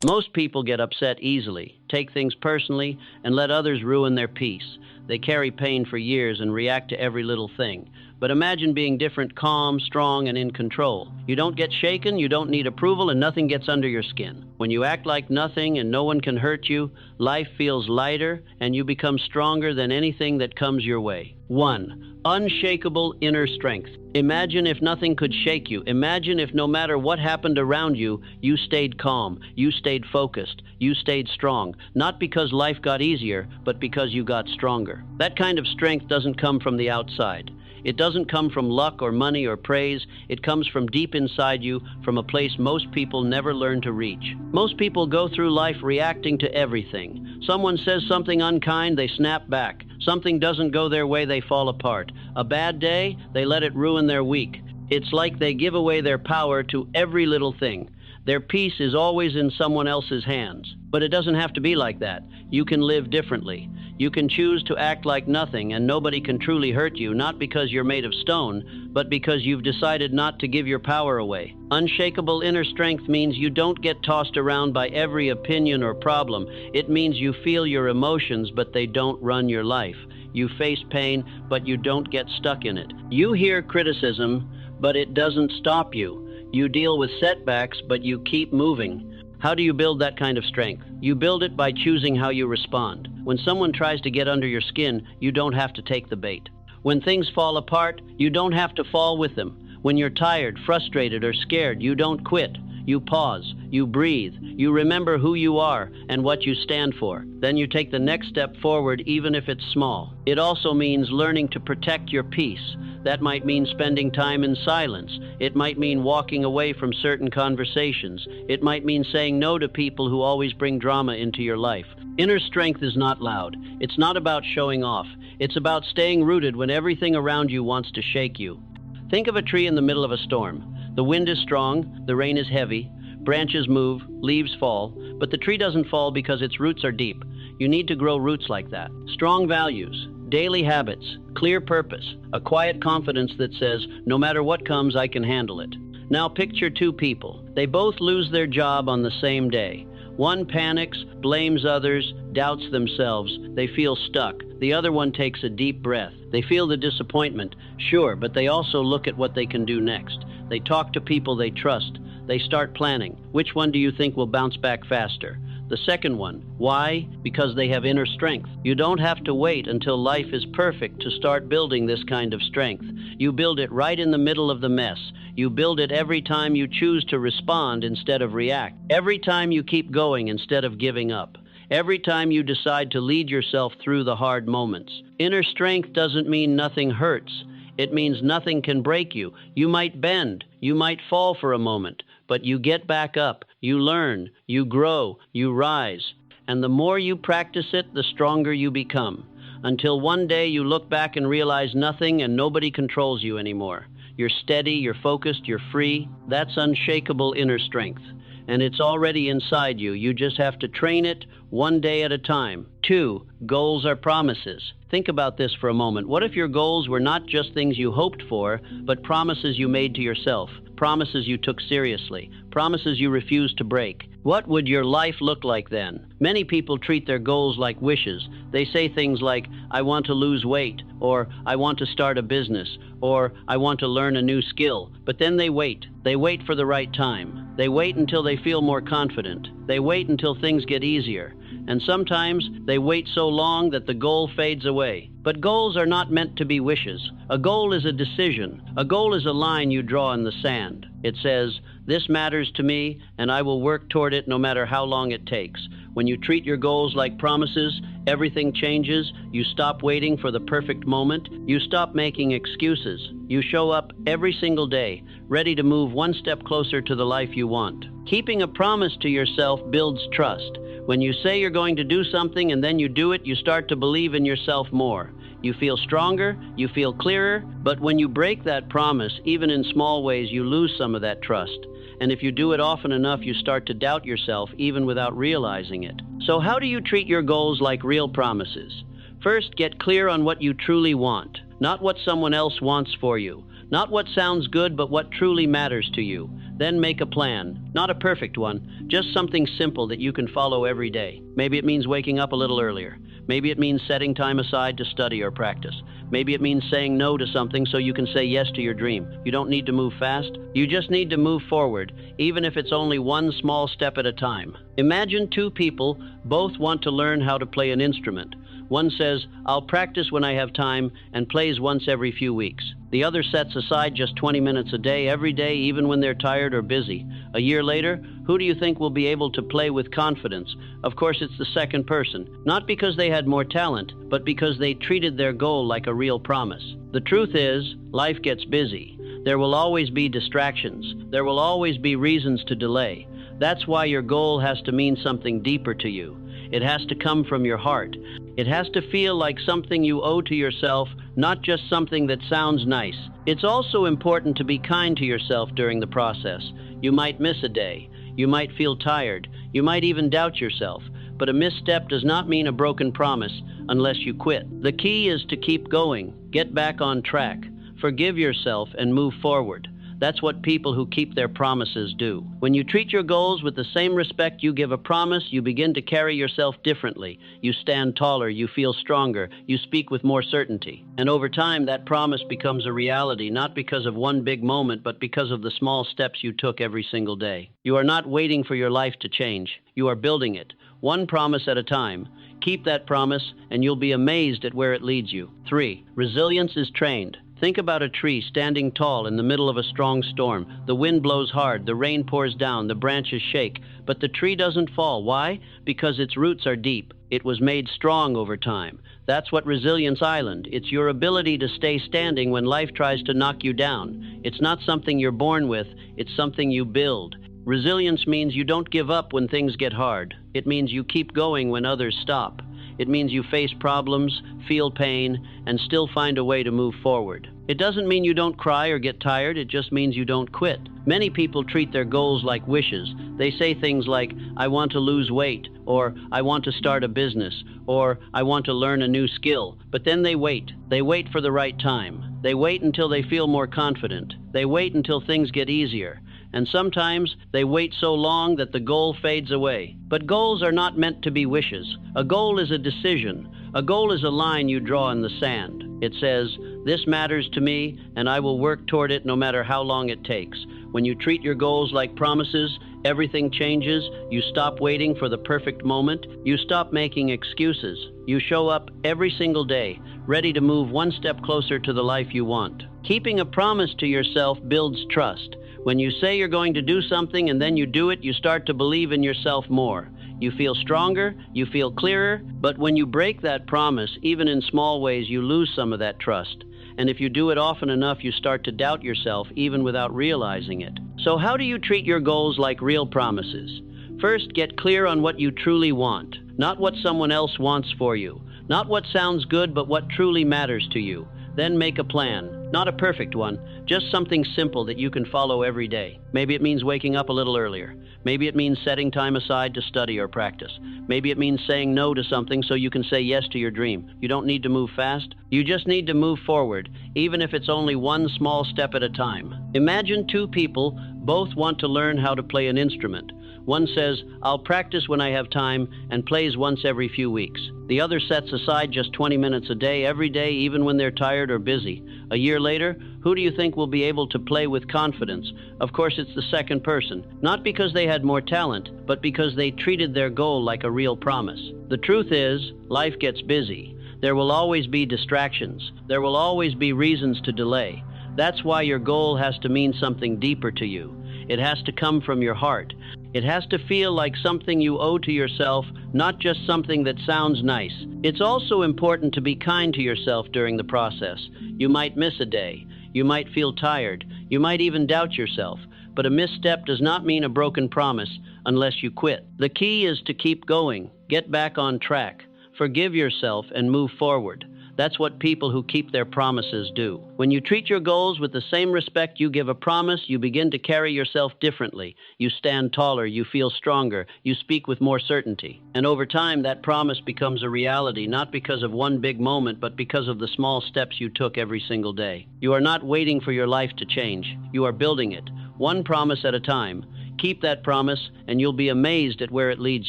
Most people get upset easily, take things personally, and let others ruin their peace. They carry pain for years and react to every little thing. But imagine being different, calm, strong, and in control. You don't get shaken, you don't need approval, and nothing gets under your skin. When you act like nothing and no one can hurt you, life feels lighter, and you become stronger than anything that comes your way. 1. Unshakable inner strength. Imagine if nothing could shake you. Imagine if no matter what happened around you, you stayed calm, you stayed focused, you stayed strong. Not because life got easier, but because you got stronger. That kind of strength doesn't come from the outside. It doesn't come from luck or money or praise. It comes from deep inside you, from a place most people never learn to reach. Most people go through life reacting to everything. Someone says something unkind, they snap back. Something doesn't go their way, they fall apart. A bad day, they let it ruin their week. It's like they give away their power to every little thing. Their peace is always in someone else's hands. But it doesn't have to be like that. You can live differently. You can choose to act like nothing and nobody can truly hurt you, not because you're made of stone, but because you've decided not to give your power away. Unshakable inner strength means you don't get tossed around by every opinion or problem. It means you feel your emotions, but they don't run your life. You face pain, but you don't get stuck in it. You hear criticism, but it doesn't stop you. You deal with setbacks, but you keep moving. How do you build that kind of strength? You build it by choosing how you respond. When someone tries to get under your skin, you don't have to take the bait. When things fall apart, you don't have to fall with them. When you're tired, frustrated, or scared, you don't quit. You pause, you breathe, you remember who you are and what you stand for. Then you take the next step forward, even if it's small. It also means learning to protect your peace. That might mean spending time in silence. It might mean walking away from certain conversations. It might mean saying no to people who always bring drama into your life. Inner strength is not loud. It's not about showing off. It's about staying rooted when everything around you wants to shake you. Think of a tree in the middle of a storm. The wind is strong, the rain is heavy, branches move, leaves fall, but the tree doesn't fall because its roots are deep. You need to grow roots like that. Strong values, daily habits, clear purpose, a quiet confidence that says, no matter what comes, I can handle it. Now picture two people. They both lose their job on the same day. One panics, blames others, doubts themselves. They feel stuck. The other one takes a deep breath. They feel the disappointment, sure, but they also look at what they can do next. They talk to people they trust. They start planning. Which one do you think will bounce back faster? The second one. Why? Because they have inner strength. You don't have to wait until life is perfect to start building this kind of strength. You build it right in the middle of the mess. You build it every time you choose to respond instead of react. Every time you keep going instead of giving up. Every time you decide to lead yourself through the hard moments. Inner strength doesn't mean nothing hurts. It means nothing can break you. You might bend, you might fall for a moment, but you get back up, you learn, you grow, you rise. And the more you practice it, the stronger you become. Until one day you look back and realize nothing and nobody controls you anymore. You're steady, you're focused, you're free. That's unshakable inner strength. And it's already inside you. You just have to train it one day at a time. 2, goals are promises. Think about this for a moment. What if your goals were not just things you hoped for, but promises you made to yourself? Promises you took seriously? Promises you refused to break? What would your life look like then? Many people treat their goals like wishes. They say things like, I want to lose weight, or I want to start a business, or I want to learn a new skill. But then they wait. They wait for the right time. They wait until they feel more confident. They wait until things get easier. And sometimes they wait so long that the goal fades away. But goals are not meant to be wishes. A goal is a decision. A goal is a line you draw in the sand. It says, this matters to me, and I will work toward it no matter how long it takes. When you treat your goals like promises, everything changes. You stop waiting for the perfect moment. You stop making excuses. You show up every single day, ready to move one step closer to the life you want. Keeping a promise to yourself builds trust. When you say you're going to do something and then you do it, you start to believe in yourself more. You feel stronger, you feel clearer, but when you break that promise, even in small ways, you lose some of that trust. And if you do it often enough, you start to doubt yourself even without realizing it. So how do you treat your goals like real promises? First, get clear on what you truly want, not what someone else wants for you. Not what sounds good, but what truly matters to you. Then make a plan. Not a perfect one, just something simple that you can follow every day. Maybe it means waking up a little earlier. Maybe it means setting time aside to study or practice. Maybe it means saying no to something so you can say yes to your dream. You don't need to move fast. You just need to move forward, even if it's only one small step at a time. Imagine two people both want to learn how to play an instrument. One says, "I'll practice when I have time," and plays once every few weeks. The other sets aside just 20 minutes a day, every day, even when they're tired or busy. A year later, who do you think will be able to play with confidence? Of course, it's the second person. Not because they had more talent, but because they treated their goal like a real promise. The truth is, life gets busy. There will always be distractions. There will always be reasons to delay. That's why your goal has to mean something deeper to you. It has to come from your heart. It has to feel like something you owe to yourself, not just something that sounds nice. It's also important to be kind to yourself during the process. You might miss a day. You might feel tired. You might even doubt yourself. But a misstep does not mean a broken promise unless you quit. The key is to keep going, get back on track, forgive yourself, and move forward. That's what people who keep their promises do. When you treat your goals with the same respect you give a promise, you begin to carry yourself differently. You stand taller, you feel stronger, you speak with more certainty. And over time, that promise becomes a reality, not because of one big moment, but because of the small steps you took every single day. You are not waiting for your life to change. You are building it, one promise at a time. Keep that promise, and you'll be amazed at where it leads you. 3. Resilience is trained. Think about a tree standing tall in the middle of a strong storm. The wind blows hard, the rain pours down, the branches shake, but the tree doesn't fall. Why? Because its roots are deep. It was made strong over time. That's what Resilience Island. It's your ability to stay standing when life tries to knock you down. It's not something you're born with, it's something you build. Resilience means you don't give up when things get hard. It means you keep going when others stop. It means you face problems, feel pain, and still find a way to move forward. It doesn't mean you don't cry or get tired, it just means you don't quit. Many people treat their goals like wishes. They say things like, "I want to lose weight," or "I want to start a business," or "I want to learn a new skill." But then they wait. They wait for the right time. They wait until they feel more confident. They wait until things get easier. And sometimes they wait so long that the goal fades away. But goals are not meant to be wishes. A goal is a decision. A goal is a line you draw in the sand. It says, "This matters to me, and I will work toward it no matter how long it takes." When you treat your goals like promises, everything changes. You stop waiting for the perfect moment. You stop making excuses. You show up every single day, ready to move one step closer to the life you want. Keeping a promise to yourself builds trust. When you say you're going to do something and then you do it, you start to believe in yourself more. You feel stronger, you feel clearer, but when you break that promise, even in small ways, you lose some of that trust. And if you do it often enough, you start to doubt yourself even without realizing it. So how do you treat your goals like real promises? First, get clear on what you truly want, not what someone else wants for you, not what sounds good, but what truly matters to you. Then make a plan, not a perfect one, just something simple that you can follow every day. Maybe it means waking up a little earlier. Maybe it means setting time aside to study or practice. Maybe it means saying no to something so you can say yes to your dream. You don't need to move fast. You just need to move forward, even if it's only one small step at a time. Imagine two people both want to learn how to play an instrument. One says, "I'll practice when I have time," and plays once every few weeks. The other sets aside just 20 minutes a day, every day, even when they're tired or busy. A year later, who do you think will be able to play with confidence? Of course, it's the second person. Not because they had more talent, but because they treated their goal like a real promise. The truth is, life gets busy. There will always be distractions. There will always be reasons to delay. That's why your goal has to mean something deeper to you. It has to come from your heart. It has to feel like something you owe to yourself, not just something that sounds nice. It's also important to be kind to yourself during the process. You might miss a day. You might feel tired. You might even doubt yourself. But a misstep does not mean a broken promise unless you quit. The key is to keep going, get back on track, forgive yourself, and move forward. That's what people who keep their promises do. When you treat your goals with the same respect you give a promise, you begin to carry yourself differently. You stand taller, you feel stronger, you speak with more certainty. And over time, that promise becomes a reality, not because of one big moment, but because of the small steps you took every single day. You are not waiting for your life to change. You are building it, one promise at a time. Keep that promise, and you'll be amazed at where it leads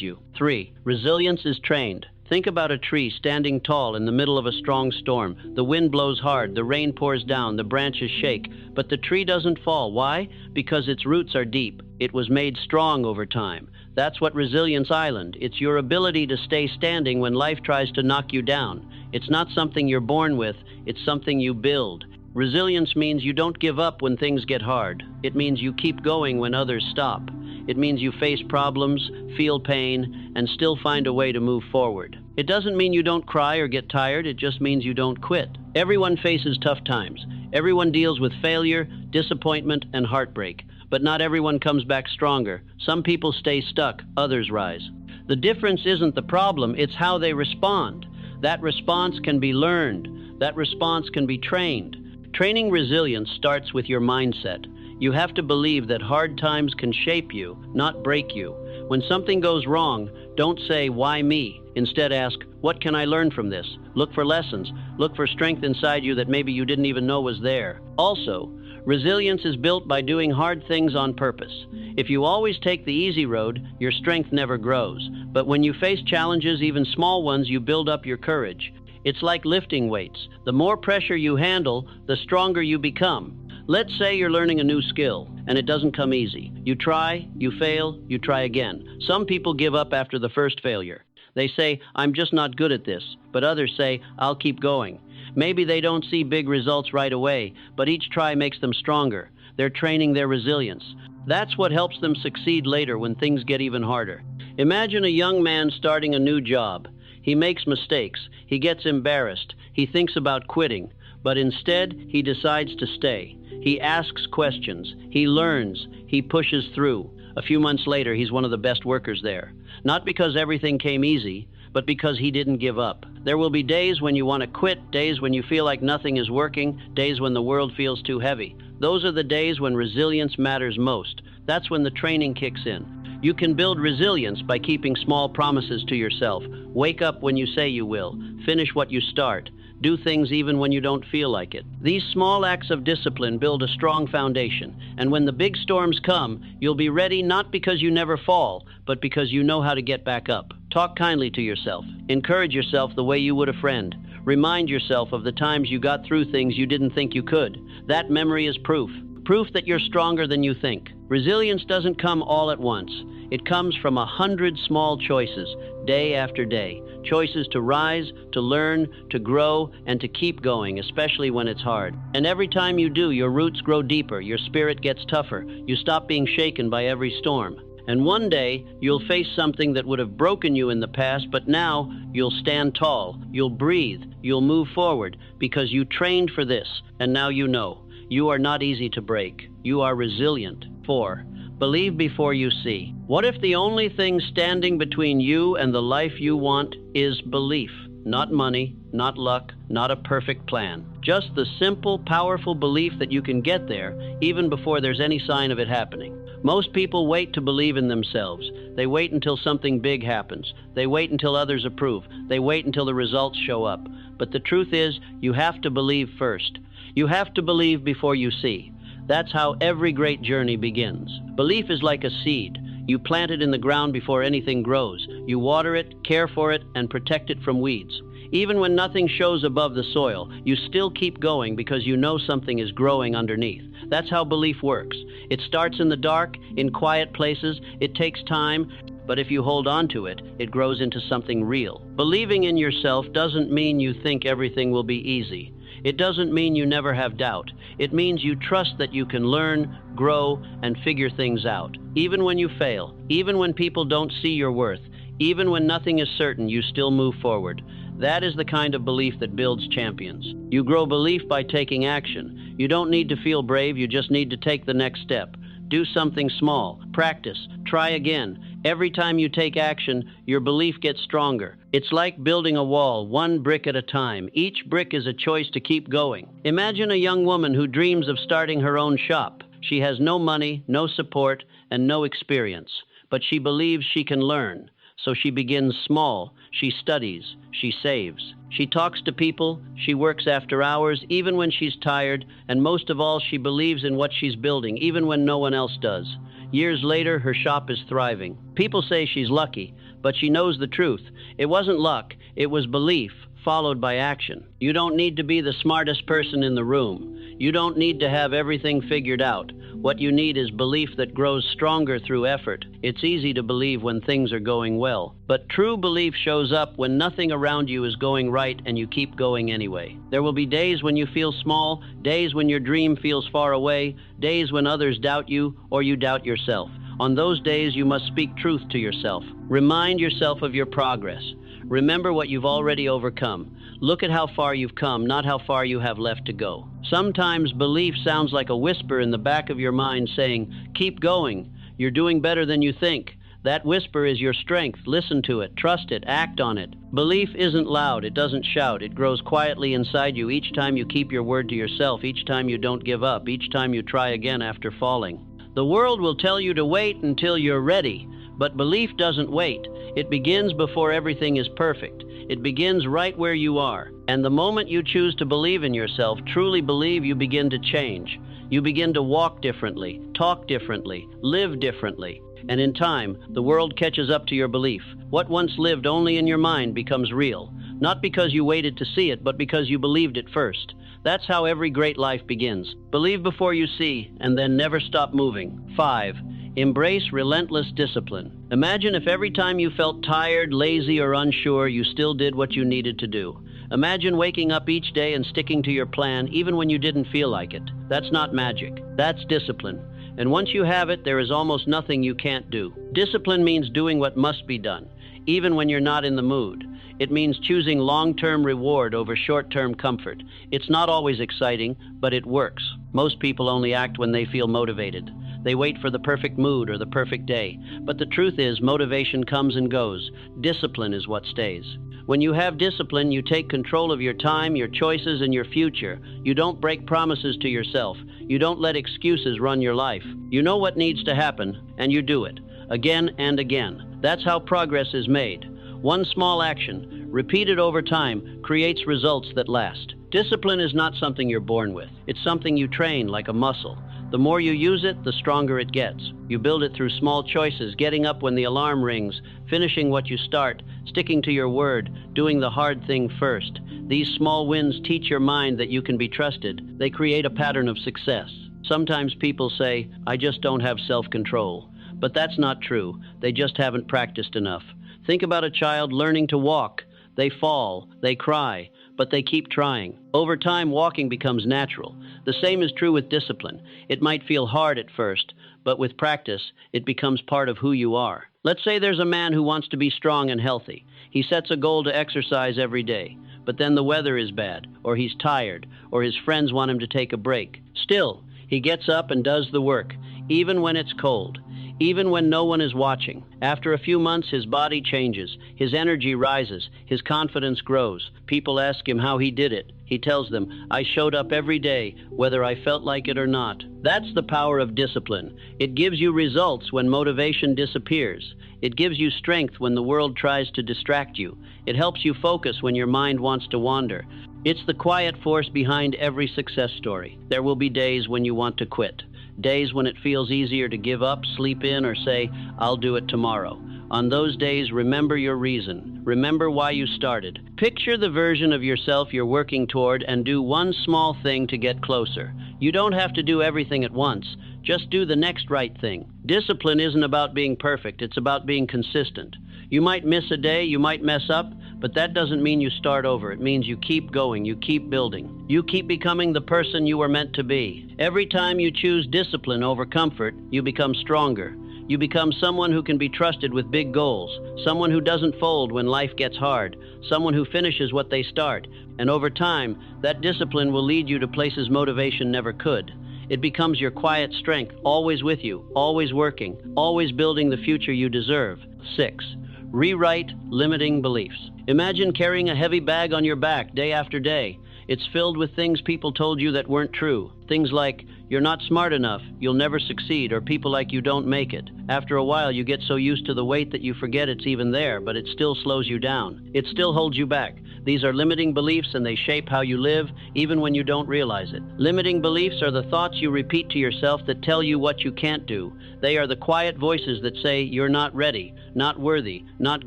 you. 3. Resilience is trained. Think about a tree standing tall in the middle of a strong storm. The wind blows hard, the rain pours down, the branches shake, but the tree doesn't fall. Why? Because its roots are deep. It was made strong over time. That's what Resilience Island. It's your ability to stay standing when life tries to knock you down. It's not something you're born with, it's something you build. Resilience means you don't give up when things get hard. It means you keep going when others stop. It means you face problems, feel pain, and still find a way to move forward. It doesn't mean you don't cry or get tired, it just means you don't quit. Everyone faces tough times. Everyone deals with failure, disappointment, and heartbreak. But not everyone comes back stronger. Some people stay stuck, others rise. The difference isn't the problem, it's how they respond. That response can be learned. That response can be trained. Training resilience starts with your mindset. You have to believe that hard times can shape you, not break you. When something goes wrong, don't say, "Why me?" Instead ask, "What can I learn from this?" Look for lessons. Look for strength inside you that maybe you didn't even know was there. Also, resilience is built by doing hard things on purpose. If you always take the easy road, your strength never grows. But when you face challenges, even small ones, you build up your courage. It's like lifting weights. The more pressure you handle, the stronger you become. Let's say you're learning a new skill, and it doesn't come easy. You try, you fail, you try again. Some people give up after the first failure. They say, "I'm just not good at this," but others say, "I'll keep going." Maybe they don't see big results right away, but each try makes them stronger. They're training their resilience. That's what helps them succeed later when things get even harder. Imagine a young man starting a new job. He makes mistakes. He gets embarrassed. He thinks about quitting. But instead, he decides to stay. He asks questions. He learns. He pushes through. A few months later, he's one of the best workers there. Not because everything came easy, but because he didn't give up. There will be days when you want to quit, days when you feel like nothing is working, days when the world feels too heavy. Those are the days when resilience matters most. That's when the training kicks in. You can build resilience by keeping small promises to yourself. Wake up when you say you will. Finish what you start. Do things even when you don't feel like it. These small acts of discipline build a strong foundation, and when the big storms come, you'll be ready not because you never fall, but because you know how to get back up. Talk kindly to yourself. Encourage yourself the way you would a friend. Remind yourself of the times you got through things you didn't think you could. That memory is proof. Proof that you're stronger than you think. Resilience doesn't come all at once. It comes from 100 small choices, day after day. Choices to rise, to learn, to grow, and to keep going, especially when it's hard. And every time you do, your roots grow deeper, your spirit gets tougher, you stop being shaken by every storm. And one day, you'll face something that would have broken you in the past, but now you'll stand tall, you'll breathe, you'll move forward, because you trained for this, and now you know. You are not easy to break. You are resilient. 4. Believe before you see. What if the only thing standing between you and the life you want is belief? Not money, not luck, not a perfect plan. Just the simple, powerful belief that you can get there, even before there's any sign of it happening. Most people wait to believe in themselves. They wait until something big happens. They wait until others approve. They wait until the results show up. But the truth is, you have to believe first. You have to believe before you see. That's how every great journey begins. Belief is like a seed. You plant it in the ground before anything grows. You water it, care for it, and protect it from weeds. Even when nothing shows above the soil, you still keep going because you know something is growing underneath. That's how belief works. It starts in the dark, in quiet places. It takes time, but if you hold on to it, it grows into something real. Believing in yourself doesn't mean you think everything will be easy. It doesn't mean you never have doubt. It means you trust that you can learn, grow, and figure things out. Even when you fail, even when people don't see your worth, even when nothing is certain, you still move forward. That is the kind of belief that builds champions. You grow belief by taking action. You don't need to feel brave, you just need to take the next step. Do something small. Practice. Try again. Every time you take action, your belief gets stronger. It's like building a wall, one brick at a time. Each brick is a choice to keep going. Imagine a young woman who dreams of starting her own shop. She has no money, no support, and no experience, but she believes she can learn. So she begins small. She studies. She saves. She talks to people. She works after hours, even when she's tired. And most of all, she believes in what she's building, even when no one else does. Years later, her shop is thriving. People say she's lucky, but she knows the truth. It wasn't luck. It was belief, followed by action. You don't need to be the smartest person in the room. You don't need to have everything figured out. What you need is belief that grows stronger through effort. It's easy to believe when things are going well, but true belief shows up when nothing around you is going right and you keep going anyway. There will be days when you feel small, days when your dream feels far away, days when others doubt you or you doubt yourself. On those days, you must speak truth to yourself. Remind yourself of your progress. Remember what you've already overcome. Look at how far you've come, not how far you have left to go. Sometimes belief sounds like a whisper in the back of your mind saying, "Keep going. You're doing better than you think." That whisper is your strength. Listen to it, trust it, act on it. Belief isn't loud, it doesn't shout. It grows quietly inside you each time you keep your word to yourself, each time you don't give up, each time you try again after falling. The world will tell you to wait until you're ready, but belief doesn't wait. It begins before everything is perfect. It begins right where you are. And the moment you choose to believe in yourself, truly believe, you begin to change. You begin to walk differently, talk differently, live differently. And in time, the world catches up to your belief. What once lived only in your mind becomes real. Not because you waited to see it, but because you believed it first. That's how every great life begins. Believe before you see, and then never stop moving. 5. Embrace relentless discipline. Imagine if every time you felt tired, lazy, or unsure, you still did what you needed to do. Imagine waking up each day and sticking to your plan, even when you didn't feel like it. That's not magic. That's discipline. And once you have it, there is almost nothing you can't do. Discipline means doing what must be done, even when you're not in the mood. It means choosing long-term reward over short-term comfort. It's not always exciting, but it works. Most people only act when they feel motivated. They wait for the perfect mood or the perfect day. But the truth is, motivation comes and goes. Discipline is what stays. When you have discipline, you take control of your time, your choices, and your future. You don't break promises to yourself. You don't let excuses run your life. You know what needs to happen, and you do it, again and again. That's how progress is made. One small action, repeated over time, creates results that last. Discipline is not something you're born with. It's something you train like a muscle. The more you use it, the stronger it gets. You build it through small choices, getting up when the alarm rings, finishing what you start, sticking to your word, doing the hard thing first. These small wins teach your mind that you can be trusted. They create a pattern of success. Sometimes people say, "I just don't have self-control." But that's not true. They just haven't practiced enough. Think about a child learning to walk. They fall, they cry, but they keep trying. Over time, walking becomes natural. The same is true with discipline. It might feel hard at first, but with practice, it becomes part of who you are. Let's say there's a man who wants to be strong and healthy. He sets a goal to exercise every day, but then the weather is bad, or he's tired, or his friends want him to take a break. Still, he gets up and does the work, even when it's cold. Even when no one is watching. After a few months, his body changes, his energy rises, his confidence grows. People ask him how he did it. He tells them, "I showed up every day, whether I felt like it or not." That's the power of discipline. It gives you results when motivation disappears. It gives you strength when the world tries to distract you. It helps you focus when your mind wants to wander. It's the quiet force behind every success story. There will be days when you want to quit. Days when it feels easier to give up, sleep in, or say, "I'll do it tomorrow." On those days, remember your reason. Remember why you started. Picture the version of yourself you're working toward and do one small thing to get closer. You don't have to do everything at once. Just do the next right thing. Discipline isn't about being perfect. It's about being consistent. You might miss a day, you might mess up, but that doesn't mean you start over. It means you keep going, you keep building. You keep becoming the person you were meant to be. Every time you choose discipline over comfort, you become stronger. You become someone who can be trusted with big goals, someone who doesn't fold when life gets hard, someone who finishes what they start. And over time, that discipline will lead you to places motivation never could. It becomes your quiet strength, always with you, always working, always building the future you deserve. 6. Rewrite limiting beliefs. Imagine carrying a heavy bag on your back day after day. It's filled with things people told you that weren't true. Things like, "You're not smart enough, you'll never succeed," or "People like you don't make it." After a while, you get so used to the weight that you forget it's even there, but it still slows you down. It still holds you back. These are limiting beliefs, and they shape how you live, even when you don't realize it. Limiting beliefs are the thoughts you repeat to yourself that tell you what you can't do. They are the quiet voices that say you're not ready, not worthy, not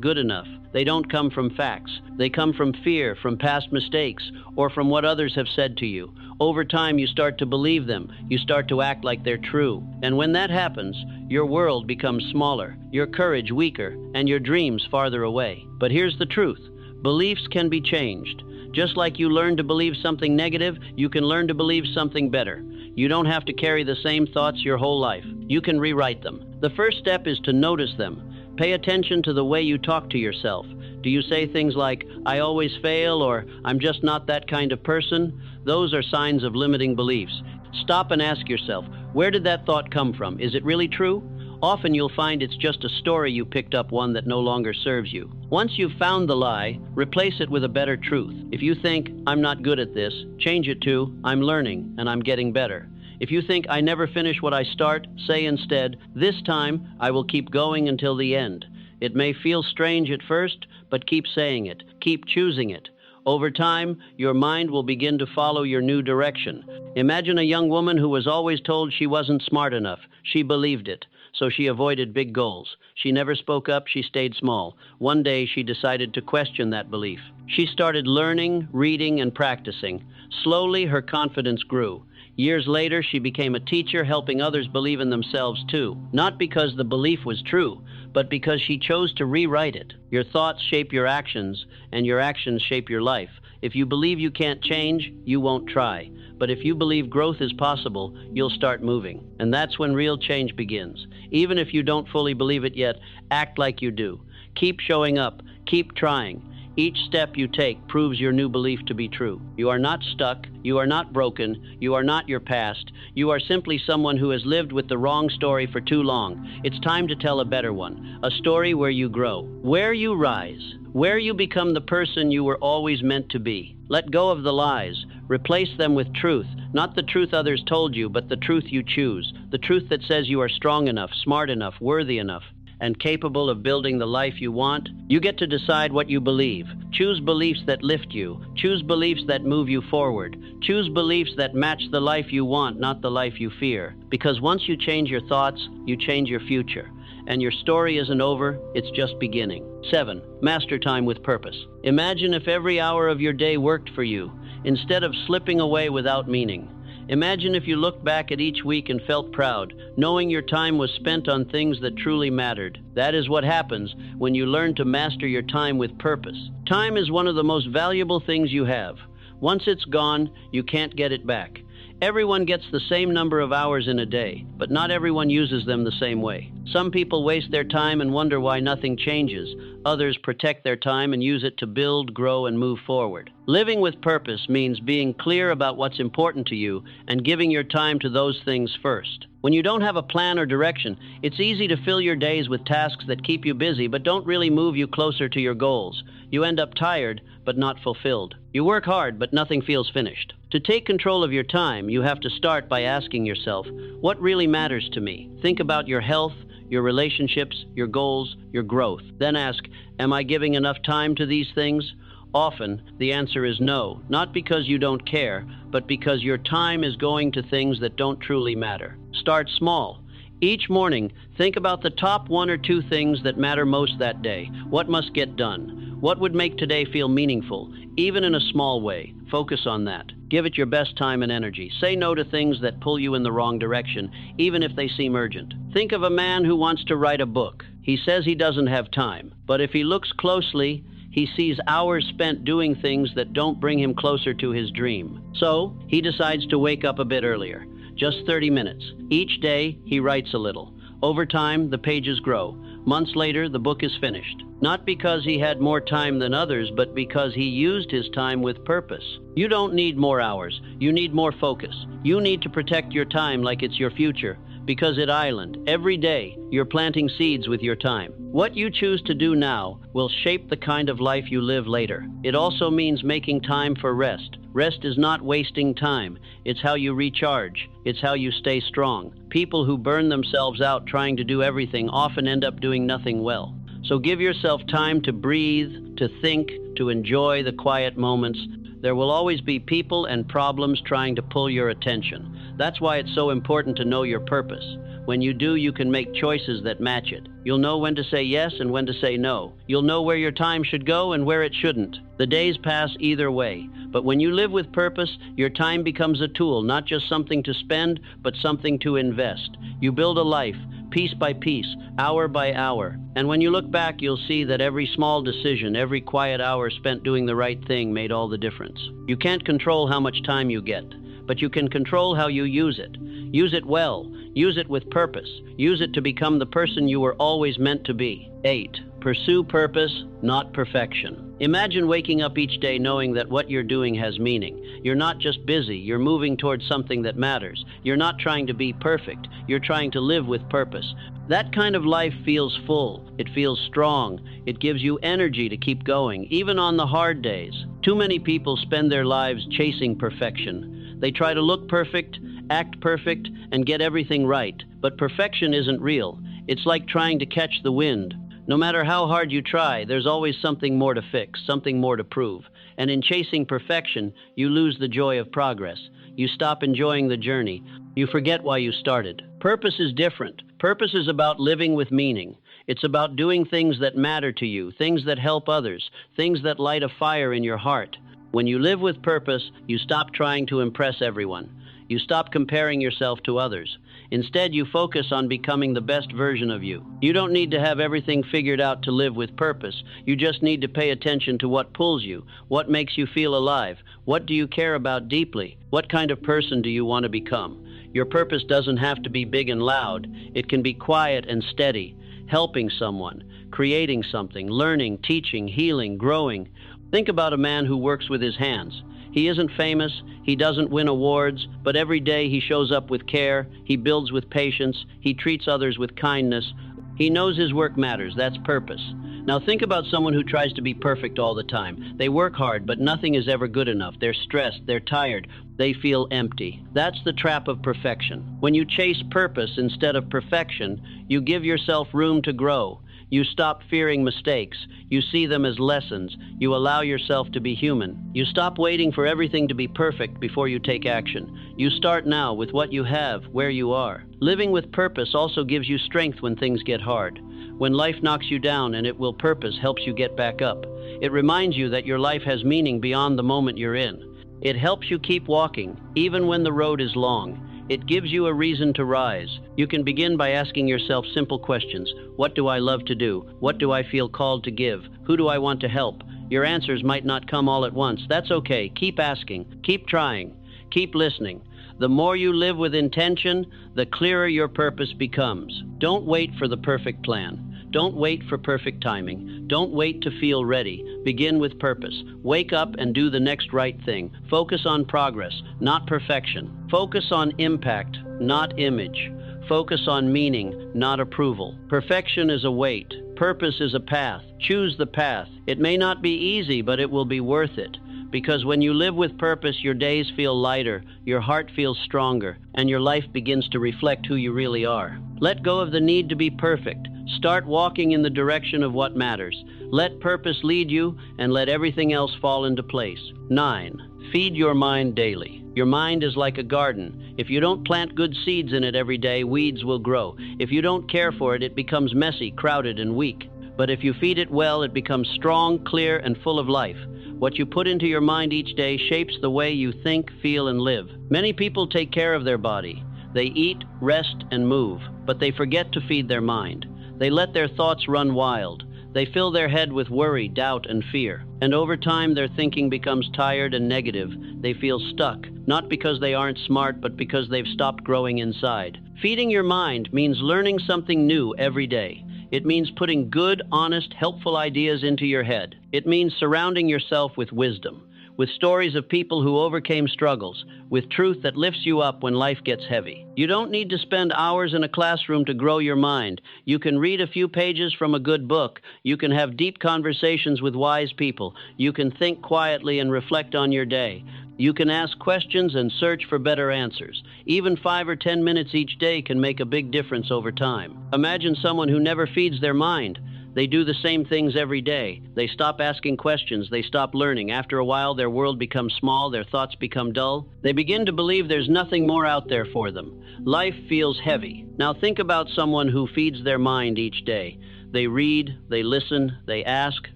good enough. They don't come from facts. They come from fear, from past mistakes, or from what others have said to you. Over time, you start to believe them. You start to act like they're true. And when that happens, your world becomes smaller, your courage weaker, and your dreams farther away. But here's the truth. Beliefs can be changed. Just like you learn to believe something negative, you can learn to believe something better. You don't have to carry the same thoughts your whole life. You can rewrite them. The first step is to notice them. Pay attention to the way you talk to yourself. Do you say things like, "I always fail," or "I'm just not that kind of person"? Those are signs of limiting beliefs. Stop and ask yourself, where did that thought come from? Is it really true? Often you'll find it's just a story you picked up, one that no longer serves you. Once you've found the lie, replace it with a better truth. If you think, "I'm not good at this," change it to, "I'm learning and I'm getting better." If you think, "I never finish what I start," say instead, "This time I will keep going until the end." It may feel strange at first, but keep saying it. Keep choosing it. Over time, your mind will begin to follow your new direction. Imagine a young woman who was always told she wasn't smart enough. She believed it, so she avoided big goals. She never spoke up, she stayed small. One day, she decided to question that belief. She started learning, reading, and practicing. Slowly, her confidence grew. Years later, she became a teacher, helping others believe in themselves too. Not because the belief was true, but because she chose to rewrite it. Your thoughts shape your actions, and your actions shape your life. If you believe you can't change, you won't try. But if you believe growth is possible, you'll start moving. And that's when real change begins. Even if you don't fully believe it yet, act like you do. Keep showing up. Keep trying. Each step you take proves your new belief to be true. You are not stuck. You are not broken. You are not your past. You are simply someone who has lived with the wrong story for too long. It's time to tell a better one, a story where you grow, where you rise, where you become the person you were always meant to be. Let go of the lies. Replace them with truth, not the truth others told you, but the truth you choose, the truth that says you are strong enough, smart enough, worthy enough, and capable of building the life you want. You get to decide what you believe. Choose beliefs that lift you. Choose beliefs that move you forward. Choose beliefs that match the life you want, not the life you fear. Because once you change your thoughts, you change your future. And your story isn't over, it's just beginning. 7. Master time with purpose. Imagine if every hour of your day worked for you, instead of slipping away without meaning. Imagine if you looked back at each week and felt proud, knowing your time was spent on things that truly mattered. That is what happens when you learn to master your time with purpose. Time is one of the most valuable things you have. Once it's gone, you can't get it back. Everyone gets the same number of hours in a day, but not everyone uses them the same way. Some people waste their time and wonder why nothing changes. Others protect their time and use it to build, grow, and move forward. Living with purpose means being clear about what's important to you and giving your time to those things first. When you don't have a plan or direction, it's easy to fill your days with tasks that keep you busy but don't really move you closer to your goals. You end up tired but not fulfilled. You work hard but nothing feels finished. To take control of your time, you have to start by asking yourself, what really matters to me? Think about your health, your relationships, your goals, your growth. Then ask, am I giving enough time to these things? Often, the answer is no, not because you don't care, but because your time is going to things that don't truly matter. Start small. Each morning, think about the top 1 or 2 things that matter most that day. What must get done? What would make today feel meaningful? Even in a small way, focus on that. Give it your best time and energy. Say no to things that pull you in the wrong direction, even if they seem urgent. Think of a man who wants to write a book. He says he doesn't have time, but if he looks closely, he sees hours spent doing things that don't bring him closer to his dream. So, he decides to wake up a bit earlier, just 30 minutes. Each day, he writes a little. Over time, the pages grow. Months later, the book is finished. Not because he had more time than others, but because he used his time with purpose. You don't need more hours. You need more focus. You need to protect your time like it's your future. Because at Island, every day, you're planting seeds with your time. What you choose to do now will shape the kind of life you live later. It also means making time for rest, Rest is not wasting time. It's how you recharge. It's how you stay strong. People who burn themselves out trying to do everything often end up doing nothing well. So give yourself time to breathe, to think, to enjoy the quiet moments. There will always be people and problems trying to pull your attention. That's why it's so important to know your purpose. When you do, you can make choices that match it. You'll know when to say yes and when to say no. You'll know where your time should go and where it shouldn't. The days pass either way. But when you live with purpose, your time becomes a tool, not just something to spend, but something to invest. You build a life, piece by piece, hour by hour. And when you look back, you'll see that every small decision, every quiet hour spent doing the right thing made all the difference. You can't control how much time you get, but you can control how you use it. Use it well. Use it with purpose. Use it to become the person you were always meant to be. 8. Pursue purpose, not perfection. Imagine waking up each day knowing that what you're doing has meaning. You're not just busy, you're moving towards something that matters. You're not trying to be perfect, you're trying to live with purpose. That kind of life feels full. It feels strong. It gives you energy to keep going, even on the hard days. Too many people spend their lives chasing perfection. They try to look perfect, act perfect, and get everything right. But perfection isn't real. It's like trying to catch the wind. No matter how hard you try, there's always something more to fix, something more to prove. And in chasing perfection, you lose the joy of progress. You stop enjoying the journey. You forget why you started. Purpose is different. Purpose is about living with meaning. It's about doing things that matter to you, things that help others, things that light a fire in your heart. When you live with purpose, you stop trying to impress everyone. You stop comparing yourself to others. Instead, you focus on becoming the best version of you. You don't need to have everything figured out to live with purpose. You just need to pay attention to what pulls you, what makes you feel alive, what do you care about deeply, what kind of person do you want to become. Your purpose doesn't have to be big and loud. It can be quiet and steady, helping someone, creating something, learning, teaching, healing, growing. Think about a man who works with his hands. He isn't famous, he doesn't win awards, but every day he shows up with care, he builds with patience, he treats others with kindness. He knows his work matters, that's purpose. Now think about someone who tries to be perfect all the time. They work hard, but nothing is ever good enough. They're stressed, they're tired, they feel empty. That's the trap of perfection. When you chase purpose instead of perfection, you give yourself room to grow. You stop fearing mistakes. You see them as lessons. You allow yourself to be human. You stop waiting for everything to be perfect before you take action. You start now with what you have, where you are. Living with purpose also gives you strength when things get hard. When life knocks you down and purpose helps you get back up. It reminds you that your life has meaning beyond the moment you're in. It helps you keep walking, even when the road is long. It gives you a reason to rise. You can begin by asking yourself simple questions. What do I love to do? What do I feel called to give? Who do I want to help? Your answers might not come all at once. That's okay. Keep asking. Keep trying. Keep listening. The more you live with intention, the clearer your purpose becomes. Don't wait for the perfect plan. Don't wait for perfect timing. Don't wait to feel ready. Begin with purpose. Wake up and do the next right thing. Focus on progress, not perfection. Focus on impact, not image. Focus on meaning, not approval. Perfection is a weight. Purpose is a path. Choose the path. It may not be easy, but it will be worth it. Because when you live with purpose, your days feel lighter, your heart feels stronger, and your life begins to reflect who you really are. Let go of the need to be perfect. Start walking in the direction of what matters. Let purpose lead you, and let everything else fall into place. 9. Feed your mind daily. Your mind is like a garden. If you don't plant good seeds in it every day, weeds will grow. If you don't care for it, it becomes messy, crowded, and weak. But if you feed it well, it becomes strong, clear, and full of life. What you put into your mind each day shapes the way you think, feel, and live. Many people take care of their body. They eat, rest, and move, but they forget to feed their mind. They let their thoughts run wild. They fill their head with worry, doubt, and fear. And over time, their thinking becomes tired and negative. They feel stuck, not because they aren't smart, but because they've stopped growing inside. Feeding your mind means learning something new every day. It means putting good, honest, helpful ideas into your head. It means surrounding yourself with wisdom, with stories of people who overcame struggles, with truth that lifts you up when life gets heavy. You don't need to spend hours in a classroom to grow your mind. You can read a few pages from a good book. You can have deep conversations with wise people. You can think quietly and reflect on your day. You can ask questions and search for better answers. Even 5 or 10 minutes each day can make a big difference over time. Imagine someone who never feeds their mind. They do the same things every day. They stop asking questions. They stop learning. After a while, their world becomes small. Their thoughts become dull. They begin to believe there's nothing more out there for them. Life feels heavy. Now think about someone who feeds their mind each day. They read, they listen, they ask,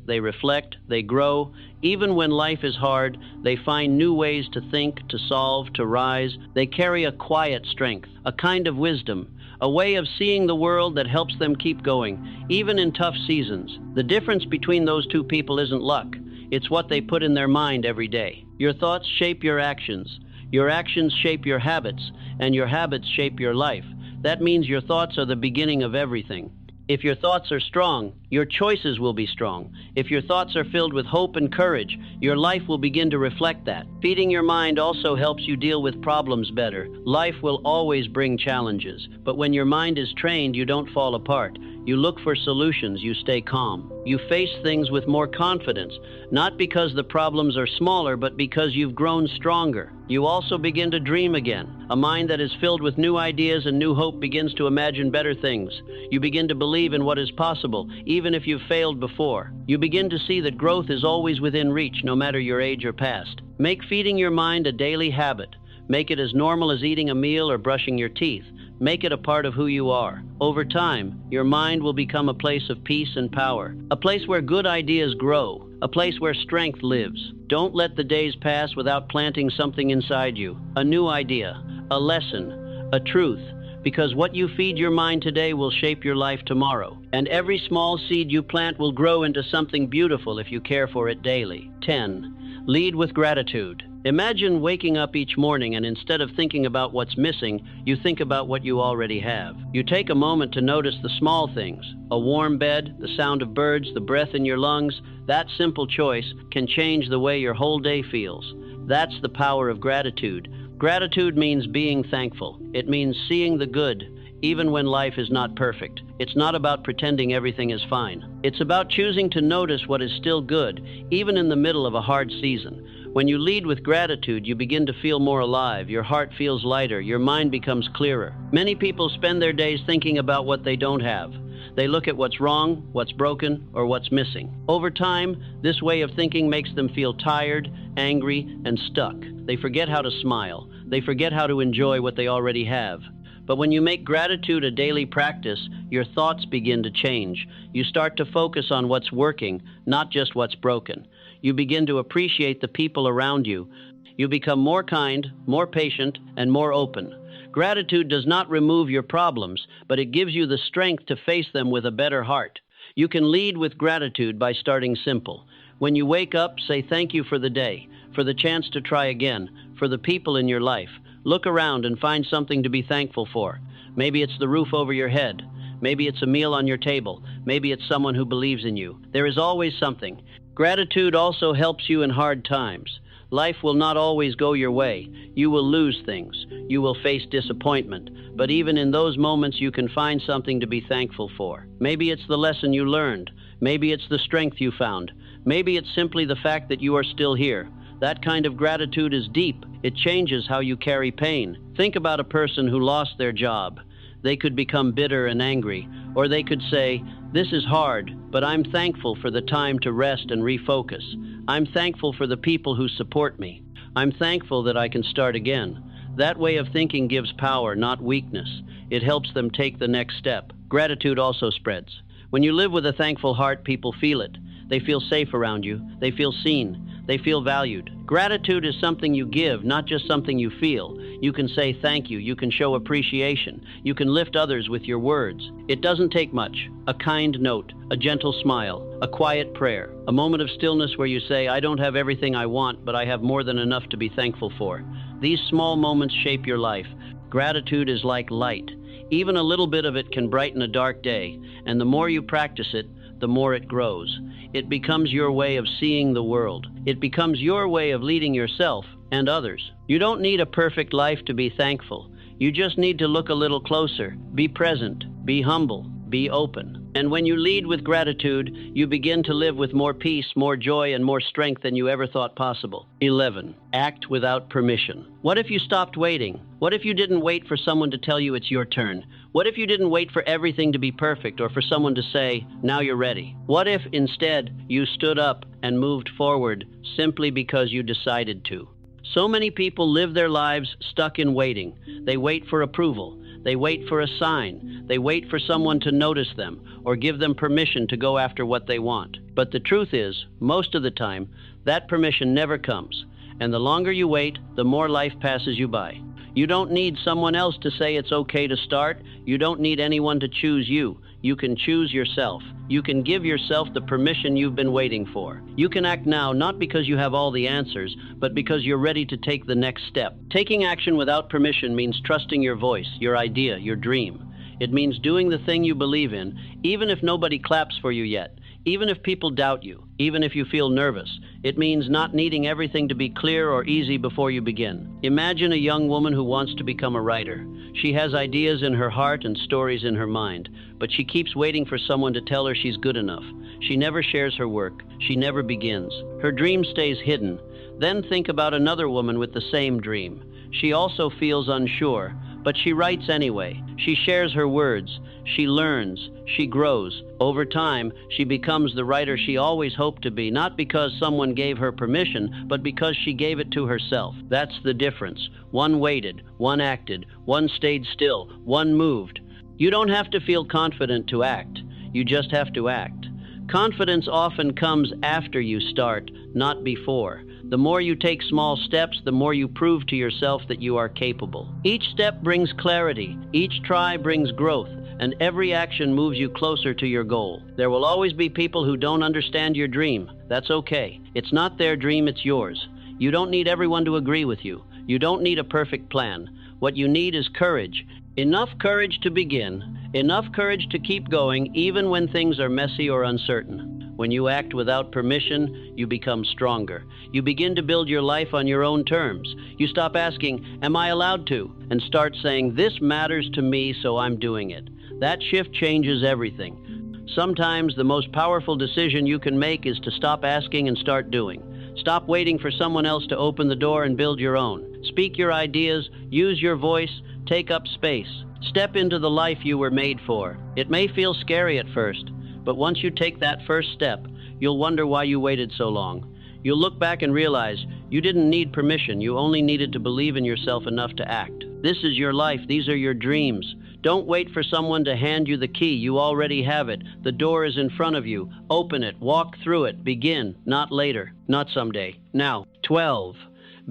they reflect, they grow. Even when life is hard, they find new ways to think, to solve, to rise. They carry a quiet strength, a kind of wisdom, a way of seeing the world that helps them keep going, even in tough seasons. The difference between those two people isn't luck. It's what they put in their mind every day. Your thoughts shape your actions. Your actions shape your habits, and your habits shape your life. That means your thoughts are the beginning of everything. If your thoughts are strong, your choices will be strong. If your thoughts are filled with hope and courage, your life will begin to reflect that. Feeding your mind also helps you deal with problems better. Life will always bring challenges, but when your mind is trained, you don't fall apart. You look for solutions, you stay calm. You face things with more confidence, not because the problems are smaller, but because you've grown stronger. You also begin to dream again. A mind that is filled with new ideas and new hope begins to imagine better things. You begin to believe in what is possible, even if you've failed before. You begin to see that growth is always within reach, no matter your age or past. Make feeding your mind a daily habit. Make it as normal as eating a meal or brushing your teeth. Make it a part of who you are. Over time, your mind will become a place of peace and power, a place where good ideas grow, a place where strength lives. Don't let the days pass without planting something inside you, a new idea, a lesson, a truth, because what you feed your mind today will shape your life tomorrow. And every small seed you plant will grow into something beautiful if you care for it daily. 10. Lead with gratitude. Imagine waking up each morning and instead of thinking about what's missing, you think about what you already have. You take a moment to notice the small things. A warm bed, the sound of birds, the breath in your lungs. That simple choice can change the way your whole day feels. That's the power of gratitude. Gratitude means being thankful. It means seeing the good, even when life is not perfect. It's not about pretending everything is fine. It's about choosing to notice what is still good, even in the middle of a hard season. When you lead with gratitude, you begin to feel more alive. Your heart feels lighter. Your mind becomes clearer. Many people spend their days thinking about what they don't have. They look at what's wrong, what's broken, or what's missing. Over time, this way of thinking makes them feel tired, angry, and stuck. They forget how to smile. They forget how to enjoy what they already have. But when you make gratitude a daily practice, your thoughts begin to change. You start to focus on what's working, not just what's broken. You begin to appreciate the people around you. You become more kind, more patient, and more open. Gratitude does not remove your problems, but it gives you the strength to face them with a better heart. You can lead with gratitude by starting simple. When you wake up, say thank you for the day, for the chance to try again, for the people in your life. Look around and find something to be thankful for. Maybe it's the roof over your head. Maybe it's a meal on your table. Maybe it's someone who believes in you. There is always something. Gratitude also helps you in hard times. Life will not always go your way. You will lose things. You will face disappointment. But even in those moments, you can find something to be thankful for. Maybe it's the lesson you learned. Maybe it's the strength you found. Maybe it's simply the fact that you are still here. That kind of gratitude is deep. It changes how you carry pain. Think about a person who lost their job. They could become bitter and angry, or they could say, "This is hard, but I'm thankful for the time to rest and refocus. I'm thankful for the people who support me. I'm thankful that I can start again." That way of thinking gives power, not weakness. It helps them take the next step. Gratitude also spreads. When you live with a thankful heart, people feel it. They feel safe around you. They feel seen. They feel valued. Gratitude is something you give, not just something you feel. You can say thank you. You can show appreciation. You can lift others with your words. It doesn't take much. A kind note, a gentle smile, a quiet prayer, a moment of stillness where you say, "I don't have everything I want, but I have more than enough to be thankful for." These small moments shape your life. Gratitude is like light. Even a little bit of it can brighten a dark day, and the more you practice it, the more it grows. It becomes your way of seeing the world. It becomes your way of leading yourself and others. You don't need a perfect life to be thankful. You just need to look a little closer, be present, be humble, be open. And when you lead with gratitude, you begin to live with more peace, more joy, and more strength than you ever thought possible. 11. Act without permission. What if you stopped waiting? What if you didn't wait for someone to tell you it's your turn? What if you didn't wait for everything to be perfect or for someone to say, now you're ready? What if instead you stood up and moved forward simply because you decided to? So many people live their lives stuck in waiting. They wait for approval. They wait for a sign. They wait for someone to notice them or give them permission to go after what they want. But the truth is, most of the time, that permission never comes. And the longer you wait, the more life passes you by. You don't need someone else to say it's okay to start. You don't need anyone to choose you. You can choose yourself. You can give yourself the permission you've been waiting for. You can act now not because you have all the answers, but because you're ready to take the next step. Taking action without permission means trusting your voice, your idea, your dream. It means doing the thing you believe in, even if nobody claps for you yet, even if people doubt you, even if you feel nervous. It means not needing everything to be clear or easy before you begin. Imagine a young woman who wants to become a writer. She has ideas in her heart and stories in her mind, but she keeps waiting for someone to tell her she's good enough. She never shares her work. She never begins. Her dream stays hidden. Then think about another woman with the same dream. She also feels unsure, but she writes anyway. She shares her words. She learns. She grows. Over time, she becomes the writer she always hoped to be, not because someone gave her permission, but because she gave it to herself. That's the difference. One waited, one acted, one stayed still, one moved. You don't have to feel confident to act. You just have to act. Confidence often comes after you start, not before. The more you take small steps, the more you prove to yourself that you are capable. Each step brings clarity. Each try brings growth. And every action moves you closer to your goal. There will always be people who don't understand your dream. That's okay. It's not their dream, it's yours. You don't need everyone to agree with you. You don't need a perfect plan. What you need is courage. Enough courage to begin. Enough courage to keep going even when things are messy or uncertain. When you act without permission, you become stronger. You begin to build your life on your own terms. You stop asking, am I allowed to? And start saying, this matters to me, so I'm doing it. That shift changes everything. Sometimes the most powerful decision you can make is to stop asking and start doing. Stop waiting for someone else to open the door and build your own. Speak your ideas, use your voice, take up space. Step into the life you were made for. It may feel scary at first, but once you take that first step, you'll wonder why you waited so long. You'll look back and realize you didn't need permission. You only needed to believe in yourself enough to act. This is your life. These are your dreams. Don't wait for someone to hand you the key. You already have it. The door is in front of you. Open it. Walk through it. Begin. Not later. Not someday. Now. 12.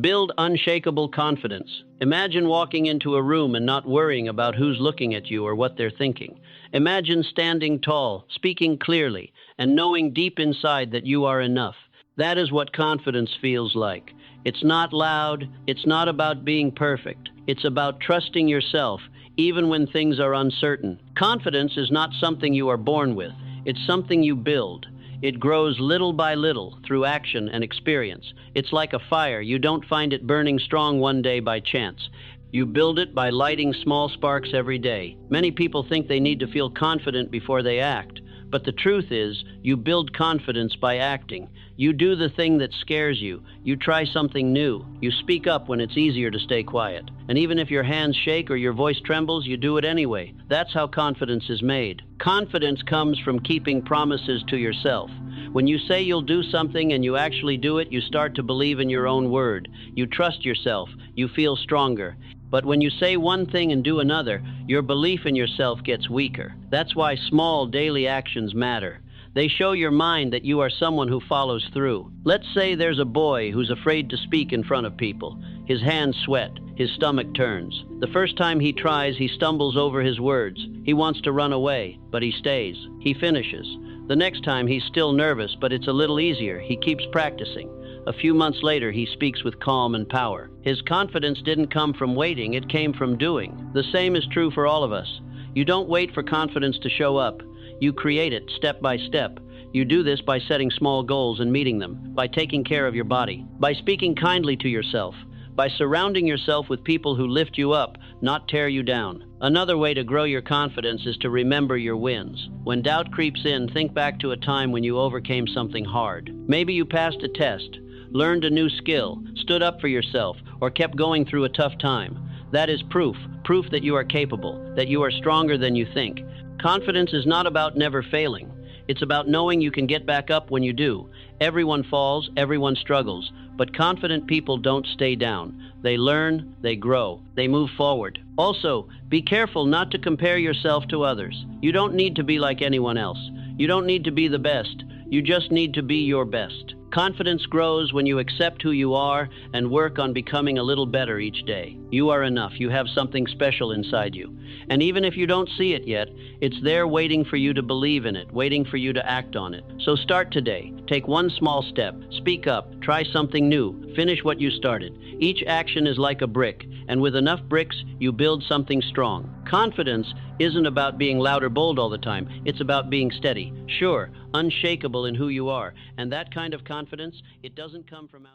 Build unshakable confidence. Imagine walking into a room and not worrying about who's looking at you or what they're thinking. Imagine standing tall, speaking clearly, and knowing deep inside that you are enough. That is what confidence feels like. It's not loud. It's not about being perfect. It's about trusting yourself, even when things are uncertain. Confidence is not something you are born with. It's something you build. It grows little by little through action and experience. It's like a fire. You don't find it burning strong one day by chance. You build it by lighting small sparks every day. Many people think they need to feel confident before they act. But the truth is, you build confidence by acting. You do the thing that scares you. You try something new. You speak up when it's easier to stay quiet. And even if your hands shake or your voice trembles, you do it anyway. That's how confidence is made. Confidence comes from keeping promises to yourself. When you say you'll do something and you actually do it, you start to believe in your own word. You trust yourself. You feel stronger. But when you say one thing and do another, your belief in yourself gets weaker. That's why small daily actions matter. They show your mind that you are someone who follows through. Let's say there's a boy who's afraid to speak in front of people. His hands sweat. His stomach turns. The first time he tries, he stumbles over his words. He wants to run away, but he stays. He finishes. The next time he's still nervous, but it's a little easier. He keeps practicing. A few months later, he speaks with calm and power. His confidence didn't come from waiting, it came from doing. The same is true for all of us. You don't wait for confidence to show up. You create it step by step. You do this by setting small goals and meeting them, by taking care of your body, by speaking kindly to yourself, by surrounding yourself with people who lift you up, not tear you down. Another way to grow your confidence is to remember your wins. When doubt creeps in, think back to a time when you overcame something hard. Maybe you passed a test, learned a new skill, stood up for yourself, or kept going through a tough time. That is proof that you are capable, that you are stronger than you think. Confidence is not about never failing. It's about knowing you can get back up when you do. Everyone falls, everyone struggles, but confident people don't stay down. They learn, they grow, they move forward. Also, be careful not to compare yourself to others. You don't need to be like anyone else. You don't need to be the best. You just need to be your best. Confidence grows when you accept who you are and work on becoming a little better each day. You are enough. You have something special inside you. And even if you don't see it yet, it's there waiting for you to believe in it, waiting for you to act on it. So start today. Take one small step. Speak up. Try something new. Finish what you started. Each action is like a brick, and with enough bricks, you build something strong. Confidence isn't about being loud or bold all the time. It's about being steady, sure, unshakable in who you are. And that kind of confidence, it doesn't come from outside.